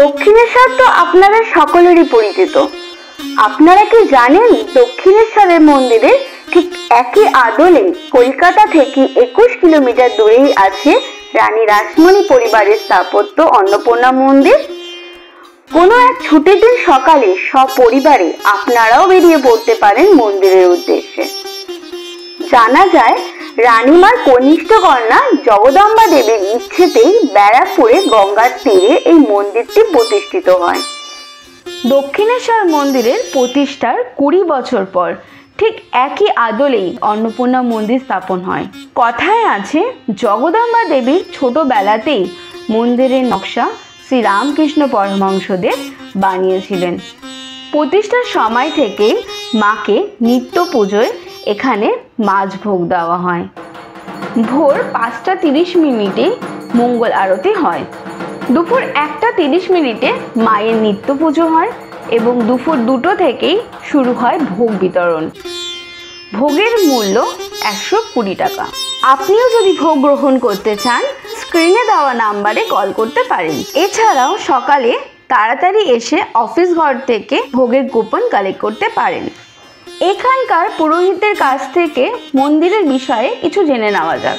দক্ষিণেশ্বর তো আপনারা সকলেরই পরিচিত। আপনারা কি জানেন দক্ষিণেশ্বরের মন্দিরে ঠিক একই আদলে কলকাতা থেকে 21 কিলোমিটার দূরেই আছে রানী রাসমণি পরিবারের স্থাপত্য অন্নপূর্ণা মন্দির। কোনো এক ছুটির দিন সকালে সপরিবারে আপনারাও বেরিয়ে পড়তে পারেন মন্দিরের উদ্দেশ্যে। জানা যায় রানীমার কনিষ্ঠ কন্যা জগদম্বা দেবীর ইচ্ছেতেই ব্যারাকপুরে গঙ্গার তীরে এই মন্দিরটি প্রতিষ্ঠিত হয়। দক্ষিণেশ্বর মন্দিরের প্রতিষ্ঠার 20 বছর পর ঠিক একই আদলেই অন্নপূর্ণা মন্দির স্থাপন হয়। কথায় আছে জগদম্বা দেবীর ছোটবেলাতেই মন্দিরের নকশা শ্রী রামকৃষ্ণ পরমহংসদেব বানিয়েছিলেন। প্রতিষ্ঠার সময় থেকেই মাকে নিত্য পুজোয় এখানে মাছ ভোগ দেওয়া হয়। ভোর 5টা 30 মিনিটে মঙ্গল আরতি হয়। দুপুর 1টা 30 মিনিটে মায়ের নিত্য পুজো হয় এবং দুপুর 2টো থেকেই শুরু হয় ভোগ বিতরণ। ভোগের মূল্য 120 টাকা। আপনিও যদি ভোগ গ্রহণ করতে চান স্ক্রিনে দেওয়া নাম্বারে কল করতে পারেন। এছাড়াও সকালে তাড়াতাড়ি এসে অফিস ঘর থেকে ভোগের কুপন কালেক্ট করতে পারেন। এখানকার পুরোহিতদের কাছ থেকে মন্দিরের বিষয়ে কিছু জেনে নেওয়া যাক।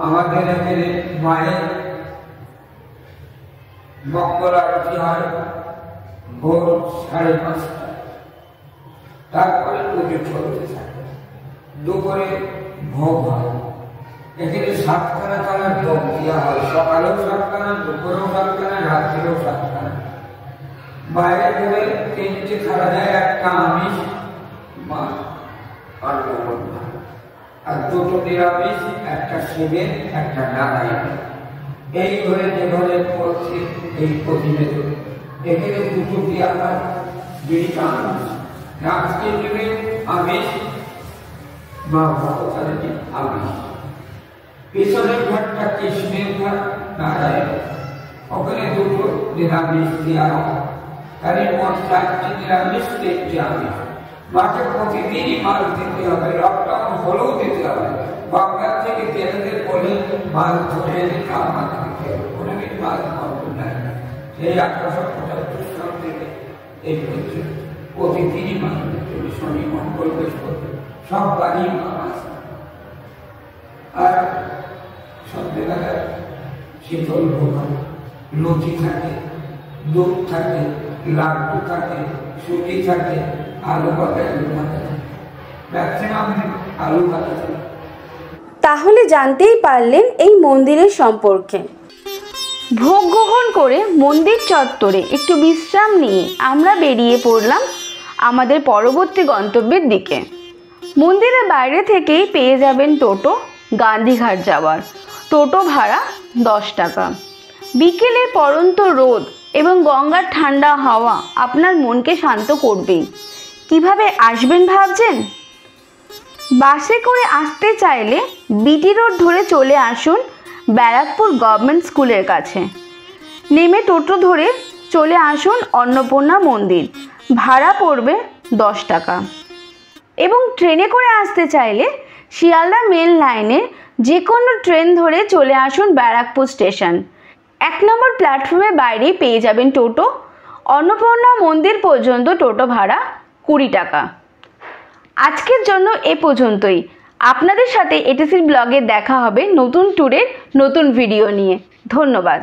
আমাদের এখানে মায়ের মঙ্গল আরতি হয় ভোর 5:30। তারপরে পুজো চলতে থাকে। দুপুরে ভোগ হয়। এখানে 7খানা কালার ভোগ দেওয়া হয়। সকালেও 7খানা, দুপুরেও 7খানা, রাত্রেও 7খানা। বাইরে থেকে 3টে খাওয়া যায়, একটা আমিষ আর 2টো নিরামিষ, একটা শিবের, একটা নারায়ণ। এই ঘরে যে ঘরে পড়ছে এই প্রতিবেদন এখানে 2টো দেওয়া হয়, 2টা আমিষ। রাত্রির দিনে আমিষ বা ভগবানের আমিষ। পেছনের ঘরটা কৃষ্ণের ঘর, নারায়ণ। ওখানে 2টো নিরামিষ দেওয়া হয়। তাহলে মোট 4টে নিরামিষ, 3টে আমিষ। মাকে প্রতিদিনই মাছ দিতে হবে, লকডাউন হলেও দিতে হবে। বাংলার থেকে জেলেদের বলে মাছ ধরে এনে মাছ দিতে হবে, কোনোদিন মাছ বন্ধ নাই। সেই 1875 সাল থেকে এই হচ্ছে প্রতিদিনই মাছ দিতে হবে। শনি, মঙ্গল, বৃহস্পতি সব বাড়ি মাছ। আর সন্ধ্যেবেলায় শীতল ভোগ, লুচি থাকে, দুধ থাকে, লাড্ডু থাকে, সুজি থাকে, আলু ভাজা থাকে, ম্যাক্সিমাম আলু ভাজা থাকে। তাহলে জানতেই পারলেন এই মন্দিরের সম্পর্কে। ভোগ গ্রহণ করে মন্দির চত্বরে একটু বিশ্রাম নিয়ে আমরা বেরিয়ে পড়লাম আমাদের পরবর্তী গন্তব্যের দিকে। মন্দিরের বাইরে থেকেই পেয়ে যাবেন টোটো গান্ধীঘাট যাওয়ার। টোটো ভাড়া 10 টাকা। বিকেলের পড়ন্ত রোদ এবং গঙ্গার ঠান্ডা হাওয়া আপনার মনকে শান্ত করবেই। কিভাবে আসবেন ভাবছেন? বাসে করে আসতে চাইলে বিটি রোড ধরে চলে আসুন ব্যারাকপুর গভর্নমেন্ট স্কুলের কাছে। নেমে টোটো ধরে চলে আসুন অন্নপূর্ণা মন্দির। ভাড়া পড়বে 10 টাকা। এবং ট্রেনে করে আসতে চাইলে শিয়ালদা মেল লাইনের যে কোনো ট্রেন ধরে চলে আসুন ব্যারাকপুর স্টেশন। 1 নম্বর প্ল্যাটফর্মের বাইরে পেয়ে যাবেন টোটো। অন্নপূর্ণা মন্দির পর্যন্ত টোটো ভাড়া 20 টাকা। আজকের জন্য এ পর্যন্তই। আপনাদের সাথে এটিসি ব্লগে দেখা হবে নতুন ট্যুরের নতুন ভিডিও নিয়ে। ধন্যবাদ।